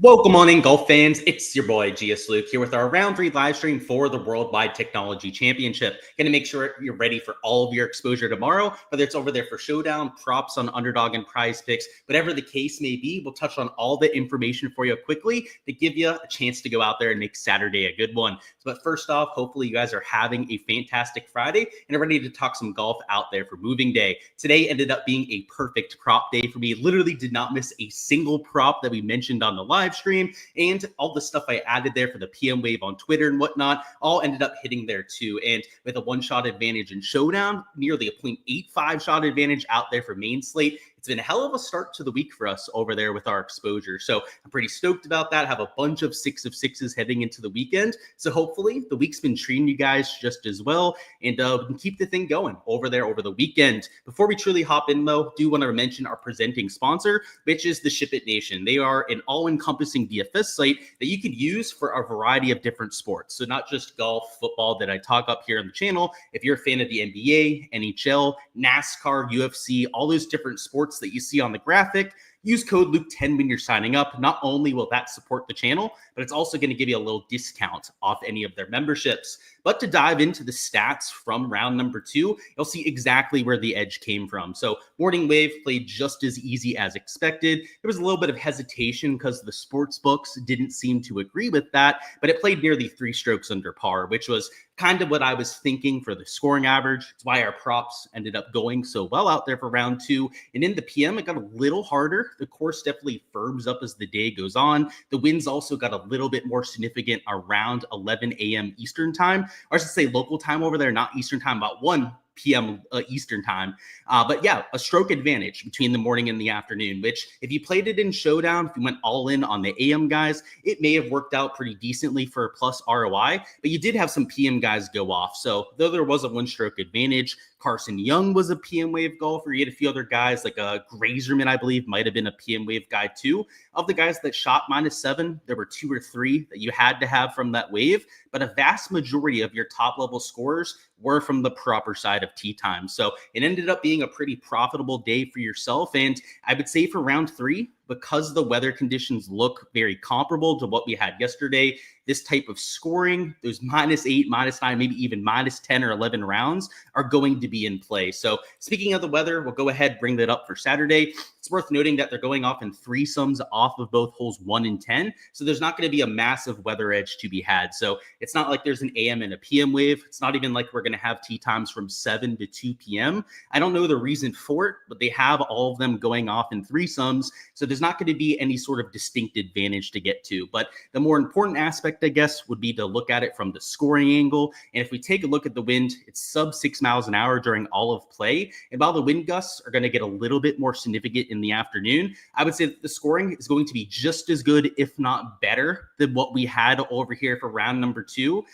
Welcome on in, golf fans. It's your boy Gsluke here with our round 3 live stream for the Worldwide Technology Championship. Going to make sure you're ready for all of your exposure tomorrow, whether it's over there for Showdown, props on Underdog and Prize Picks, whatever the case may be. We'll touch on all the information for you quickly to give you a chance to go out there and make Saturday a good one. But first off, hopefully you guys are having a fantastic Friday and are ready to talk some golf out there for moving day. Today ended up being a perfect prop day for me. Literally did not miss a single prop that we mentioned on the live stream, and all the stuff I added there for the PM wave on Twitter and whatnot all ended up hitting there too. And with a 1-shot advantage in Showdown, nearly a 0.85 shot advantage out there for main slate, it's been a hell of a start to the week for us over there with our exposure. So I'm pretty stoked about that. Have a bunch of 6 of 6s heading into the weekend. So hopefully the week's been treating you guys just as well. And we can keep the thing going over there over the weekend. Before we truly hop in though, do want to mention our presenting sponsor, which is the Ship It Nation. They are an all-encompassing DFS site that you can use for a variety of different sports. So not just golf, football that I talk up here on the channel. If you're a fan of the NBA, NHL, NASCAR, UFC, all those different sports that you see on the graphic, use code Luke10 when you're signing up. Not only will that support the channel, but it's also going to give you a little discount off any of their memberships. But to dive into the stats from round number 2, you'll see exactly where the edge came from. So Morning Wave played just as easy as expected. There was a little bit of hesitation because the sports books didn't seem to agree with that, but it played nearly 3 strokes under par, which was kind of what I was thinking for the scoring average. It's why our props ended up going so well out there for round 2. And in the PM, it got a little harder. The course definitely firms up as the day goes on. The winds also got a little bit more significant around 11 a.m. Eastern time, or I should say local time over there, not Eastern time, about 1 p.m. Eastern time. But yeah, a stroke advantage between the morning and the afternoon, which if you played it in Showdown, if you went all in on the AM guys, it may have worked out pretty decently for a plus ROI, but you did have some PM guys go off. So though there was a 1-stroke advantage, Carson Young was a PM wave golfer. You had a few other guys like a Grazerman, I believe, might have been a PM wave guy too. Of the guys that shot -7, there were 2 or 3 that you had to have from that wave, but a vast majority of your top level scorers were from the proper side of tee time. So it ended up being a pretty profitable day for yourself. And I would say for round 3, because the weather conditions look very comparable to what we had yesterday, this type of scoring, those -8, -9, maybe even -10 or 11 rounds are going to be in play. So speaking of the weather, we'll go ahead, bring that up for Saturday. It's worth noting that they're going off in threesomes off of both holes 1 and 10. So there's not going to be a massive weather edge to be had. So it's not like there's an AM and a PM wave. It's not even like we're going to have tee times from 7 to 2 p.m. I don't know the reason for it, but they have all of them going off in threesomes. So there's not going to be any sort of distinct advantage to get to. But the more important aspect, I guess, would be to look at it from the scoring angle. And if we take a look at the wind, it's sub 6 miles an hour during all of play. And while the wind gusts are going to get a little bit more significant in the afternoon, I would say that the scoring is going to be just as good, if not better, than what we had over here for round number 2,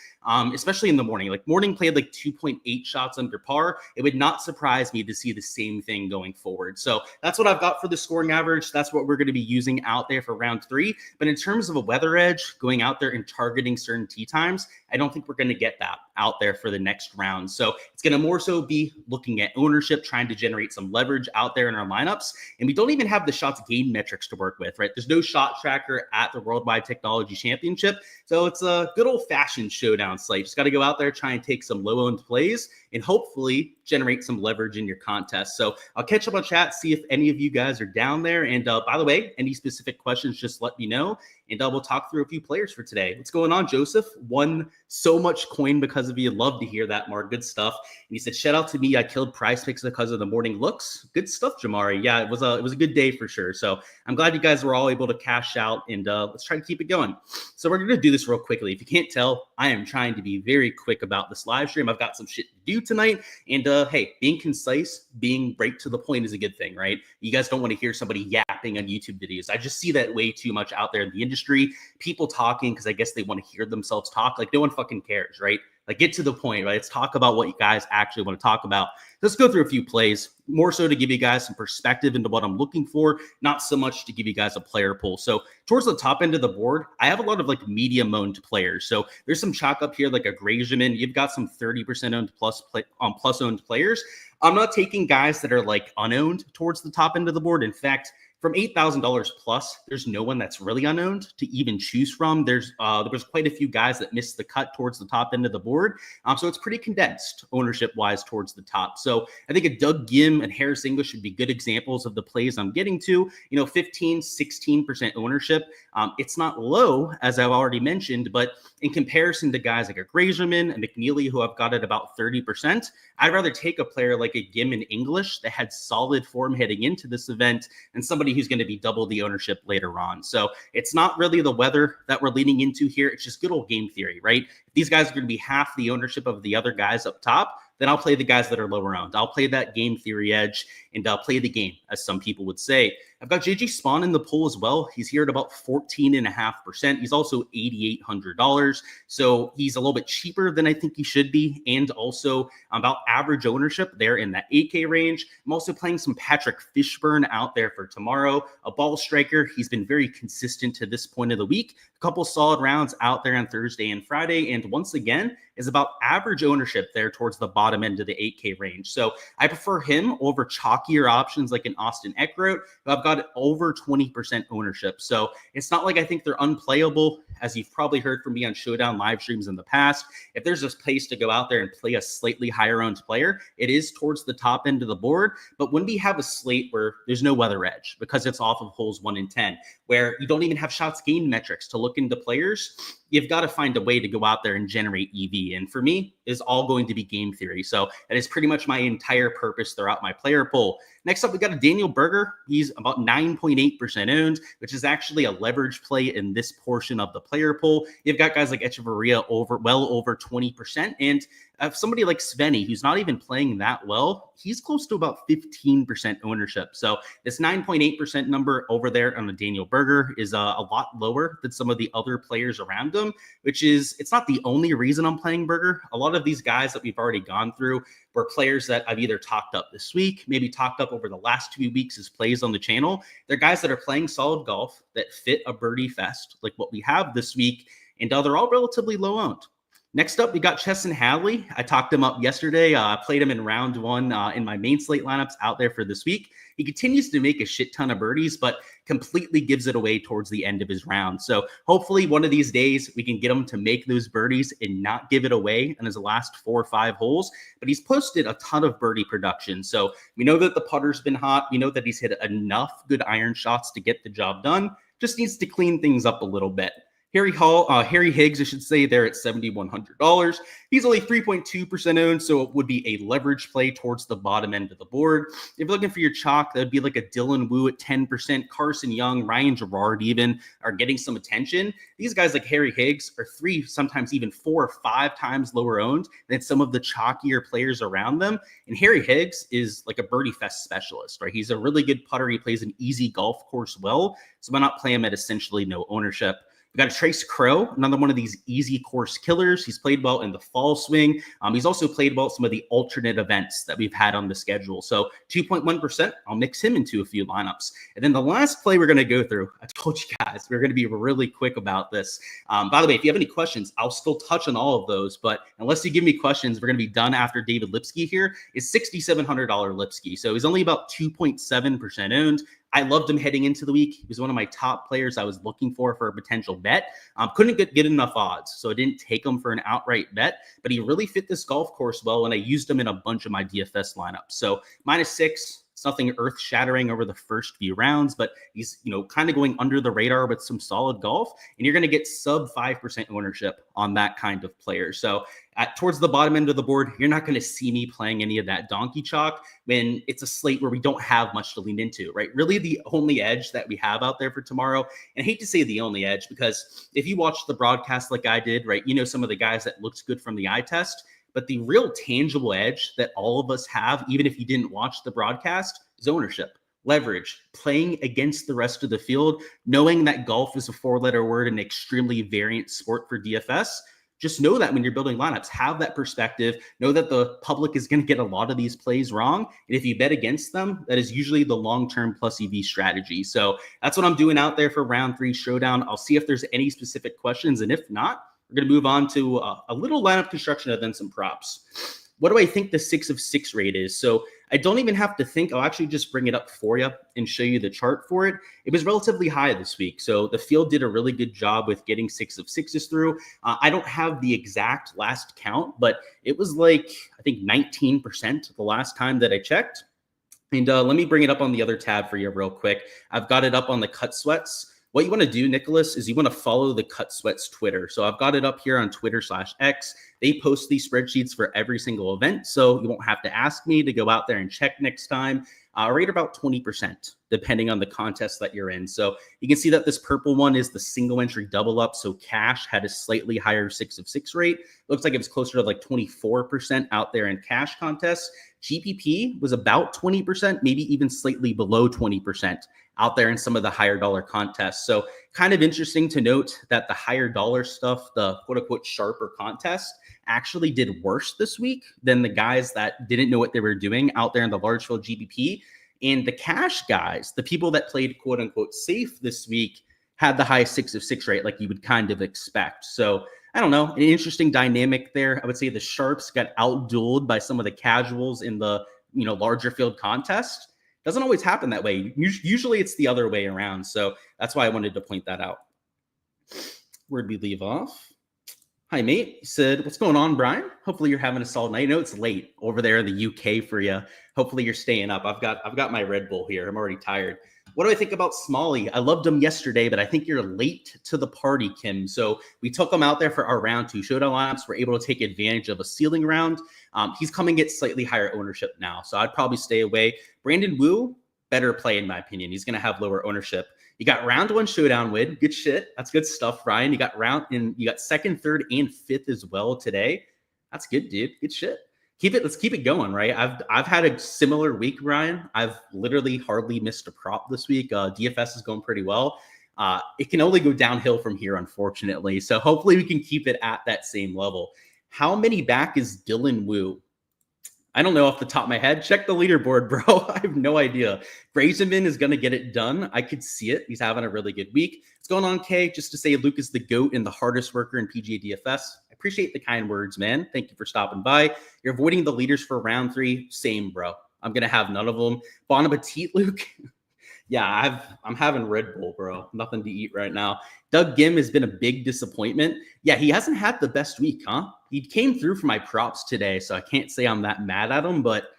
especially in the morning. Like morning played like 2.8 shots under par. It would not surprise me to see the same thing going forward. So that's what I've got for the scoring average. That's what we're going to be using out there for round 3. But in terms of a weather edge, going out there and targeting certain tee times, I don't think we're going to get that out there for the next round. So it's going to more so be looking at ownership, trying to generate some leverage out there in our lineups. And we don't even have the shots gained metrics to work with, right? There's no shot tracker at the Worldwide Technology Championship. So it's a good old fashioned Showdown slate. Just got to go out there, try and take some low owned plays and hopefully generate some leverage in your contest. So I'll catch up on chat, see if any of you guys are down there. And by the way, any specific questions, just let me know. And we'll talk through a few players for today. What's going on, Joseph? Won so much coin because of you. Love to hear that, Mark. Good stuff. And he said, shout out to me. I killed Prize Picks because of the morning looks. Good stuff, Jamari. Yeah, it was a good day for sure. So I'm glad you guys were all able to cash out, and let's try to keep it going. So we're going to do this real quickly. If you can't tell, I am trying to be very quick about this live stream. I've got some shit to do tonight. And hey, being concise, being right to the point is a good thing, right? You guys don't want to hear somebody yapping on YouTube videos. I just see that way too much out there in the industry. People talking because I guess they want to hear themselves talk. Like no one fucking cares, right? Like get to the point, right? Let's talk about what you guys actually want to talk about. Let's go through a few plays, more so to give you guys some perspective into what I'm looking for, not so much to give you guys a player pool. So towards the top end of the board, I have a lot of like medium owned players. So there's some chalk up here, like a Grazerman. You've got some 30% owned plus owned players. I'm not taking guys that are like unowned towards the top end of the board. In fact, from $8,000 plus, there's no one that's really unowned to even choose from. There was quite a few guys that missed the cut towards the top end of the board. So it's pretty condensed ownership-wise towards the top. So I think a Doug Gim and Harris English would be good examples of the plays I'm getting to. 15, 16% ownership. It's not low, as I've already mentioned, but in comparison to guys like a Grazerman and McNeely, who I've got at about 30%, I'd rather take a player like a Gim in English that had solid form heading into this event and somebody who's going to be double the ownership later on. So it's not really the weather that we're leaning into here. It's just good old game theory, right? If these guys are going to be half the ownership of the other guys up top, then I'll play the guys that are lower owned. I'll play that game theory edge and I'll play the game, as some people would say. I've got JG Spawn in the pool as well. He's here at about 14.5%. He's also $8,800. So he's a little bit cheaper than I think he should be. And also about average ownership there in that 8K range. I'm also playing some Patrick Fishburne out there for tomorrow, a ball striker. He's been very consistent to this point of the week. A couple solid rounds out there on Thursday and Friday. And once again, is about average ownership there towards the bottom end of the 8K range. So I prefer him over chalkier options like an Austin Eckroat, who I've got over 20% ownership. So it's not like I think they're unplayable, as you've probably heard from me on Showdown live streams in the past. If there's a place to go out there and play a slightly higher owned player, it is towards the top end of the board. But when we have a slate where there's no weather edge because it's off of holes 1 and 10, where you don't even have shots gained metrics to look into players, you've got to find a way to go out there and generate EV. And for me, is all going to be game theory. So that is pretty much my entire purpose throughout my player pool. Next up, we got a Daniel Berger. He's about 9.8% owned, which is actually a leverage play in this portion of the player pool. You've got guys like Echeverria well over 20%. And somebody like Svenny, who's not even playing that well, he's close to about 15% ownership. So this 9.8% number over there on the Daniel Berger is a lot lower than some of the other players around him, which is, it's not the only reason I'm playing Berger. A lot of these guys that we've already gone through were players that I've either talked up this week, maybe talked up over the last 2 weeks as plays on the channel. They're guys that are playing solid golf that fit a birdie fest like what we have this week, and they're all relatively low owned. Next up, we got Chesson Hadley. I talked him up yesterday. I played him in round 1 in my main slate lineups out there for this week. He continues to make a shit ton of birdies, but completely gives it away towards the end of his round. So hopefully one of these days we can get him to make those birdies and not give it away in his last 4 or 5 holes. But he's posted a ton of birdie production. So we know that the putter's been hot. We know that he's hit enough good iron shots to get the job done. Just needs to clean things up a little bit. Harry Higgs, I should say, there at $7,100. He's only 3.2% owned, so it would be a leverage play towards the bottom end of the board. If you're looking for your chalk, that would be like a Dylan Wu at 10%, Carson Young, Ryan Gerard even are getting some attention. These guys like Harry Higgs are 3, sometimes even 4 or 5 times lower owned than some of the chalkier players around them. And Harry Higgs is like a birdie fest specialist, right? He's a really good putter. He plays an easy golf course well, so why not play him at essentially no ownership? We got a Trace Crow, another one of these easy course killers. He's played well in the fall swing. He's also played well at some of the alternate events that we've had on the schedule. So 2.1%, I'll mix him into a few lineups. And then the last play we're going to go through, I told you guys, we're going to be really quick about this. By the way, if you have any questions, I'll still touch on all of those. But unless you give me questions, we're going to be done after David Lipsky here. Is $6,700 Lipsky. So he's only about 2.7% owned. I loved him heading into the week. He was one of my top players I was looking for a potential bet. Couldn't get enough odds, so I didn't take him for an outright bet, but he really fit this golf course well, and I used him in a bunch of my DFS lineups. So -6, it's nothing earth-shattering over the first few rounds, but he's, kind of going under the radar with some solid golf, and you're going to get sub 5% ownership on that kind of player. So towards the bottom end of the board, you're not going to see me playing any of that donkey chalk when it's a slate where we don't have much to lean into, right? Really the only edge that we have out there for tomorrow, and I hate to say the only edge, because if you watch the broadcast like I did, right, some of the guys that looked good from the eye test, but the real tangible edge that all of us have, even if you didn't watch the broadcast, is ownership, leverage, playing against the rest of the field, knowing that golf is a 4-letter word and extremely variant sport for DFS. Just know that when you're building lineups, have that perspective, know that the public is going to get a lot of these plays wrong. And if you bet against them, that is usually the long-term plus EV strategy. So that's what I'm doing out there for round 3 Showdown. I'll see if there's any specific questions. And if not, we're going to move on to a little lineup construction and then some props. What do I think the 6 of 6 rate is? So I don't even have to think. I'll actually just bring it up for you and show you the chart for it. It was relatively high this week. So the field did a really good job with getting 6 of 6s through. I don't have the exact last count, but it was like, I think 19% the last time that I checked. And let me bring it up on the other tab for you real quick. I've got it up on the Cut Sweats. What you want to do, Nicholas, is you want to follow the Cut Sweats Twitter. So I've got it up here on Twitter/X. They post these spreadsheets for every single event, so you won't have to ask me to go out there and check next time. Rate about 20%, depending on the contest that you're in. So you can see that this purple one is the single entry double up. So cash had a slightly higher 6 of 6 rate. Looks like it was closer to like 24% out there in cash contests. GPP was about 20%, maybe even slightly below 20% out there in some of the higher dollar contests. So kind of interesting to note that the higher dollar stuff, the quote unquote sharper contest, actually did worse this week than the guys that didn't know what they were doing out there in the large field GPP. And the cash guys, the people that played quote unquote safe this week, had the highest 6 of 6 rate, like you would kind of expect. So I don't know, an interesting dynamic there. I would say the sharps got outdueled by some of the casuals in the larger field contest. Doesn't always happen that way. Usually it's the other way around. So that's why I wanted to point that out. Where'd we leave off? Hi, mate. He said, what's going on, Brian? Hopefully you're having a solid night. I know it's late over there in the UK for you. Hopefully you're staying up. I've got my Red Bull here. I'm already tired. What do I think about Smalley? I loved him yesterday, but I think you're late to the party, Kim. So we took him out there for our round 2 showdown lineups. We're able to take advantage of a ceiling round. He's coming at slightly higher ownership now, so I'd probably stay away. Brandon Wu, better play in my opinion. He's going to have lower ownership. You got round 1 showdown win. Good shit. That's good stuff, Ryan. You got second, third, and fifth as well today. That's good, dude. Good shit. Let's keep it going, right? I've had a similar week, Ryan. I've literally hardly missed a prop this week. DFS is going pretty well. It can only go downhill from here, unfortunately. So hopefully we can keep it at that same level. How many back is Dylan Wu? I don't know off the top of my head. Check the leaderboard, bro. I have no idea. Grazeman is going to get it done. I could see it. He's having a really good week. What's going on, Kay? Just to say Luke is the GOAT and the hardest worker in PGA DFS. I appreciate the kind words, man. Thank you for stopping by. You're avoiding the leaders for round 3. Same, bro. I'm going to have none of them. Bon appetit, Luke. Yeah, I'm having Red Bull, bro. Nothing to eat right now. Doug Gim has been a big disappointment. Yeah, he hasn't had the best week, huh? He came through for my props today, so I can't say I'm that mad at him, but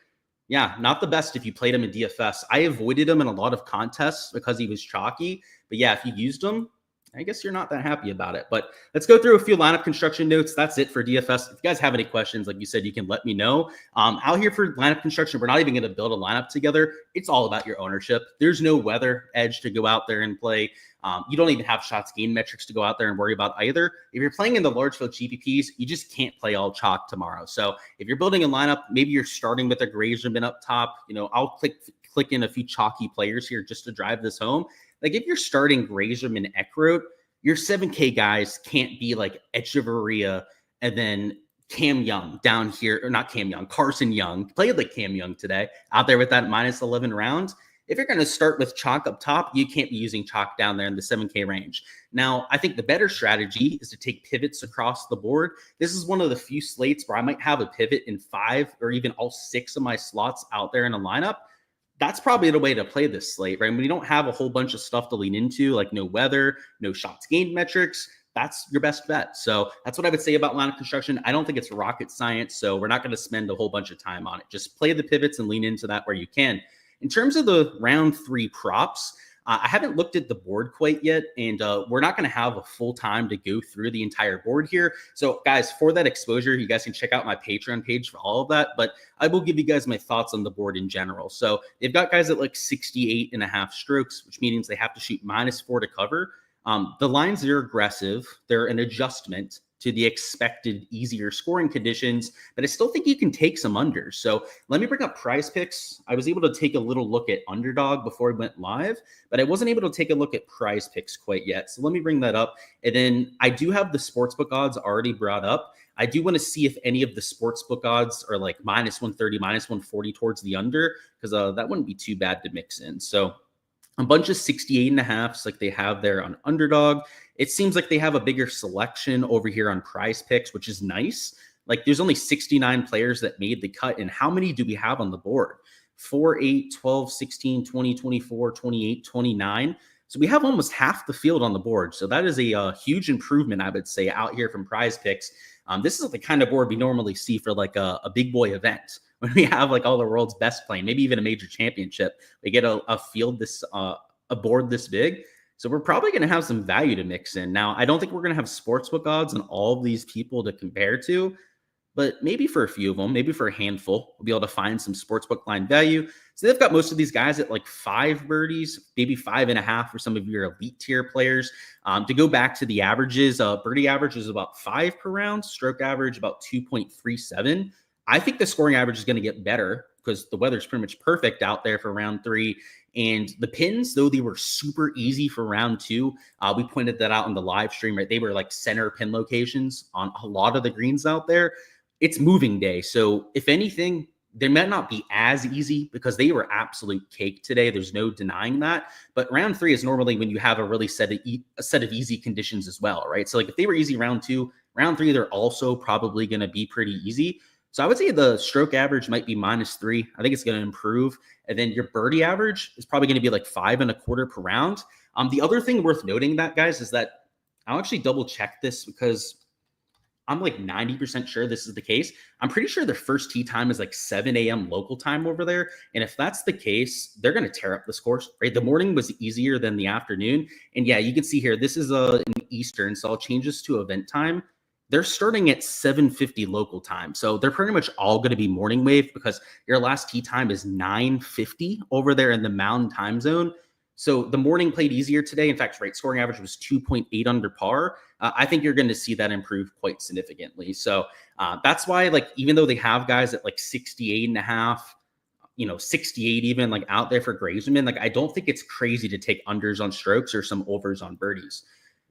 yeah, not the best if you played him in DFS. I avoided him in a lot of contests because he was chalky, but yeah, if you used him, I guess you're not that happy about it. But let's go through a few lineup construction notes. That's it for DFS. If you guys have any questions, like you said, you can let me know. Out here for lineup construction, we're not even going to build a lineup together. It's all about your ownership. There's no weather edge to go out there and play. You don't even have shots gain metrics to go out there and worry about either. If you're playing in the large field GPPs, you just can't play all chalk tomorrow. So if you're building a lineup, maybe you're starting with a Grazeman up top. I'll click in a few chalky players here just to drive this home. Like if you're starting Grazeman and Eckroat, your 7K guys can't be like Echeverria and then Cam Young down here, or not Cam Young, Carson Young. Played like Cam Young today out there with that minus 11 rounds. If you're going to start with chalk up top, you can't be using chalk down there in the 7K range. Now, I think the better strategy is to take pivots across the board. This is one of the few slates where I might have a pivot in 5 or even all 6 of my slots out there in a lineup. That's probably the way to play this slate, right? When you don't have a whole bunch of stuff to lean into, like no weather, no shots gained metrics, that's your best bet. So that's what I would say about lineup construction. I don't think it's rocket science, so we're not going to spend a whole bunch of time on it. Just play the pivots and lean into that where you can. In terms of the round 3 props, I haven't looked at the board quite yet, and we're not going to have a full time to go through the entire board here. So guys, for that exposure, you guys can check out my Patreon page for all of that, but I will give you guys my thoughts on the board in general. So they've got guys at like 68.5 strokes, which means they have to shoot -4 to cover. The lines are aggressive. They're an adjustment to the expected easier scoring conditions, but I still think you can take some unders. So let me bring up Prize Picks. I was able to take a little look at Underdog before we went live, but I wasn't able to take a look at Prize Picks quite yet. So let me bring that up. And then I do have the sportsbook odds already brought up. I do want to see if any of the sportsbook odds are like -130, -140 towards the under, because that wouldn't be too bad to mix in. So a bunch of 68.5s like they have there on Underdog. It seems like they have a bigger selection over here on Prize Picks, which is nice. Like there's only 69 players that made the cut. And how many do we have on the board? 4, 8, 12, 16, 20, 24, 28, 29. So we have almost half the field on the board. So that is a huge improvement, I would say, out here from Prize Picks. This is the kind of board we normally see for like a big boy event when we have like all the world's best playing, maybe even a major championship. We get a field this, a board this big. So we're probably going to have some value to mix in. Now, I don't think we're going to have sportsbook odds on all of these people to compare to, but maybe for a few of them, maybe for a handful, we'll be able to find some sportsbook line value. So they've got most of these guys at like 5 birdies, maybe 5.5 for some of your elite tier players. To go back to the averages, birdie average is about 5 per round, stroke average about 2.37. I think the scoring average is going to get better because the weather's pretty much perfect out there for round 3. And the pins, though they were super easy for round 2, we pointed that out in the live stream, right? They were like center pin locations on a lot of the greens out there. It's moving day. So if anything, they might not be as easy because they were absolute cake today. There's no denying that. But round 3 is normally when you have a really set of easy conditions as well, right? So like if they were easy round 2, round 3, they're also probably going to be pretty easy. So I would say the stroke average might be -3. I think it's going to improve. And then your birdie average is probably going to be like 5.25 per round. The other thing worth noting that, guys, is that I'll actually double check this because I'm like 90% sure this is the case. I'm pretty sure their first tee time is like 7 a.m. local time over there. And if that's the case, they're going to tear up this course, right? The morning was easier than the afternoon. And yeah, you can see here, this is in Eastern. So I'll change this to event time. They're starting at 7:50 local time. So they're pretty much all going to be morning wave because your last tee time is 9:50 over there in the Mountain time zone. So the morning played easier today. In fact, right, scoring average was 2.8 under par. I think you're going to see that improve quite significantly. So that's why, like, even though they have guys at like 68.5, 68 even, like out there for Grazeman, like I don't think it's crazy to take unders on strokes or some overs on birdies.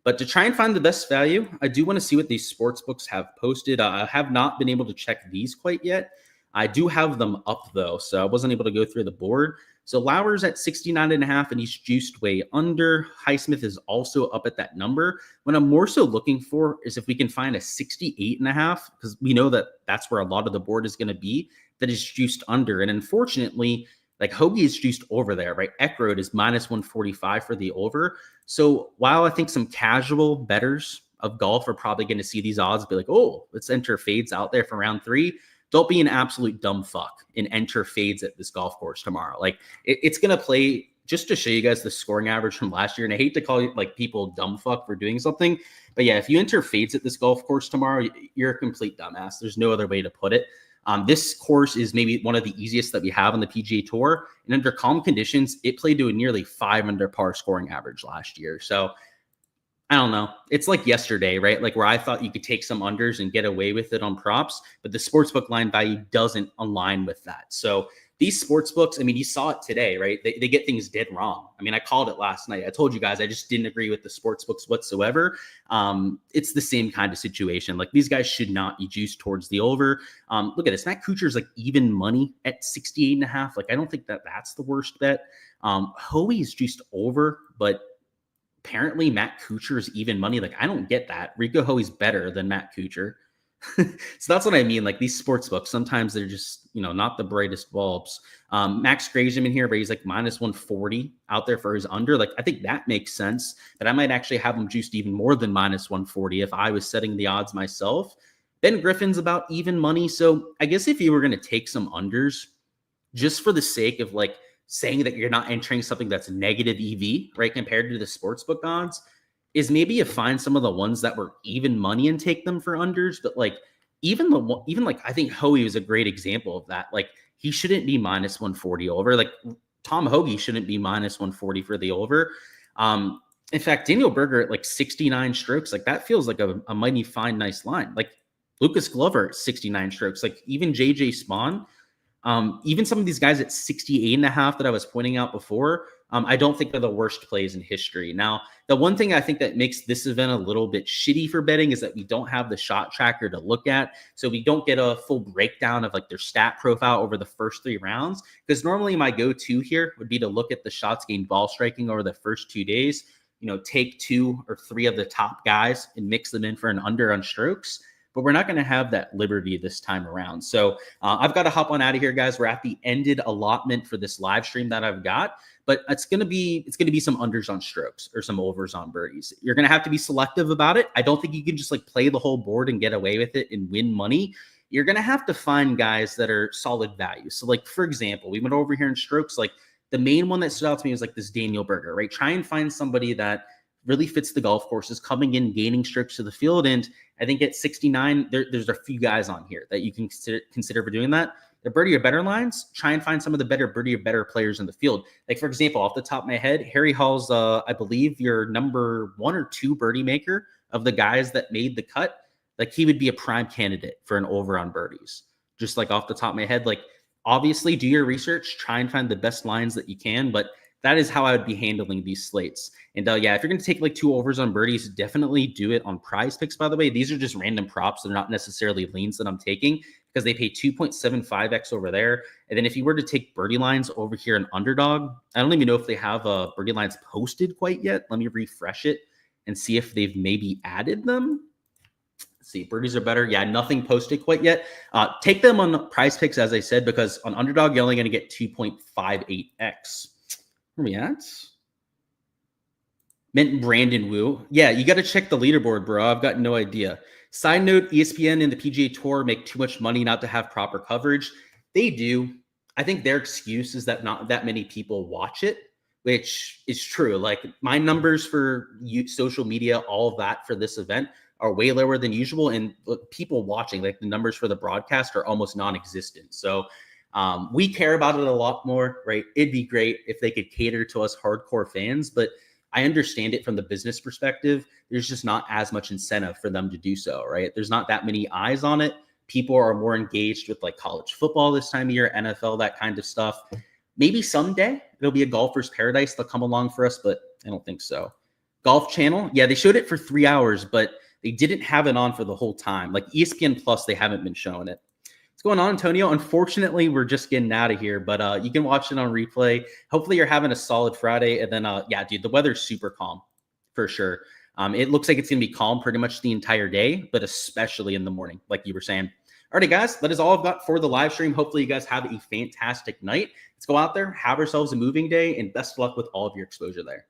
But to try and find the best value, I do want to see what these sports books have posted. I have not been able to check these quite yet. I do have them up though, so I wasn't able to go through the board. So Lauer's at 69.5 and he's juiced way under. Highsmith is also up at that number. What I'm more so looking for is if we can find a 68.5, because we know that that's where a lot of the board is going to be, that is juiced under. And unfortunately, like Hoagie is juiced over there, right? Eckroad is -145 for the over. So while I think some casual bettors of golf are probably going to see these odds be like, oh, let's enter fades out there for round 3. Don't be an absolute dumb fuck and enter fades at this golf course tomorrow. Like it's going to play just to show you guys the scoring average from last year. And I hate to call you like people dumb fuck for doing something, but yeah, if you enter fades at this golf course tomorrow, you're a complete dumbass. There's no other way to put it. This course is maybe one of the easiest that we have on the PGA Tour. And under calm conditions, it played to a nearly 5 under par scoring average last year. So I don't know. It's like yesterday, right? Like where I thought you could take some unders and get away with it on props, but the sportsbook line value doesn't align with that. So these sports books, I mean, you saw it today, right? They get things dead wrong. I mean, I called it last night. I told you guys, I just didn't agree with the sports books whatsoever. It's the same kind of situation. Like these guys should not be juiced towards the over. Look at this. Matt Kuchar's like even money at 68.5. Like, I don't think that that's the worst bet. Hoey is juiced over, but apparently Matt Kuchar is even money. Like, I don't get that. Rico Hoey's better than Matt Kuchar. So that's what I mean. Like these sports books, sometimes they're just, not the brightest bulbs. Max Grazeman here, but he's like -140 out there for his under. Like, I think that makes sense, but I might actually have him juiced even more than -140 if I was setting the odds myself. Ben Griffin's about even money. So I guess if you were going to take some unders just for the sake of like saying that you're not entering something that's negative EV, right, compared to the sportsbook odds, is maybe you find some of the ones that were even money and take them for unders. But like even like I think Hoey was a great example of that. Like he shouldn't be -140 over. Like Tom Hoagie shouldn't be -140 for the over. In fact, Daniel Berger at like 69 strokes, like that feels like a mighty fine, nice line. Like Lucas Glover at 69 strokes, like even JJ Spawn, even some of these guys at 68.5 that I was pointing out before, I don't think they're the worst plays in history. Now, the one thing I think that makes this event a little bit shitty for betting is that we don't have the shot tracker to look at. So we don't get a full breakdown of like their stat profile over the first 3 rounds. Because normally my go-to here would be to look at the shots gained ball striking over the first 2 days, take 2 or 3 of the top guys and mix them in for an under on strokes. but we're not going to have that liberty this time around. So I've got to hop on out of here, guys. We're at the ended allotment for this live stream that I've got, but it's going to be some unders on strokes or some overs on birdies. You're going to have to be selective about it. I don't think you can just like play the whole board and get away with it and win money. You're going to have to find guys that are solid value. So like, for example, we went over here in strokes. Like the main one that stood out to me was like this Daniel Berger, right? Try and find somebody that really fits the golf courses, coming in, gaining strokes to the field. And I think at 69, there's a few guys on here that you can consider for doing that. The birdie or better lines, try and find some of the better birdie or better players in the field. Like, for example, off the top of my head, Harry Hall's, I believe, your number 1 or 2 birdie maker of the guys that made the cut. Like, he would be a prime candidate for an over on birdies. Just like off the top of my head, like, obviously do your research, try and find the best lines that you can, but that is how I would be handling these slates. And yeah, if you're going to take like 2 overs on birdies, definitely do it on Prize Picks, by the way. These are just random props. They're not necessarily leans that I'm taking because they pay 2.75x over there. And then if you were to take birdie lines over here in Underdog, I don't even know if they have birdie lines posted quite yet. Let me refresh it and see if they've maybe added them. Let's see, birdies are better. Yeah, nothing posted quite yet. Take them on Prize Picks, as I said, because on Underdog, you're only going to get 2.58x. Where are we at? Meant Brandon Wu. Yeah, you got to check the leaderboard, bro. I've got no idea. Side note, ESPN and the PGA Tour make too much money not to have proper coverage. They do. I think their excuse is that not that many people watch it, which is true. Like my numbers for social media, all of that for this event are way lower than usual. And people watching, like the numbers for the broadcast are almost non-existent. So we care about it a lot more, right? It'd be great if they could cater to us hardcore fans, but I understand it from the business perspective. There's just not as much incentive for them to do so, right? There's not that many eyes on it. People are more engaged with like college football this time of year, NFL, that kind of stuff. Maybe someday it'll be a golfer's paradise. They'll come along for us, but I don't think so. Golf Channel. Yeah, they showed it for 3 hours, but they didn't have it on for the whole time. Like ESPN Plus, they haven't been showing it. What's going on, Antonio? Unfortunately, we're just getting out of here, but you can watch it on replay. Hopefully you're having a solid Friday. And then, yeah, dude, the weather's super calm for sure. It looks like it's going to be calm pretty much the entire day, but especially in the morning, like you were saying. All right, guys, that is all I've got for the live stream. Hopefully you guys have a fantastic night. Let's go out there, have ourselves a moving day, and best of luck with all of your exposure there.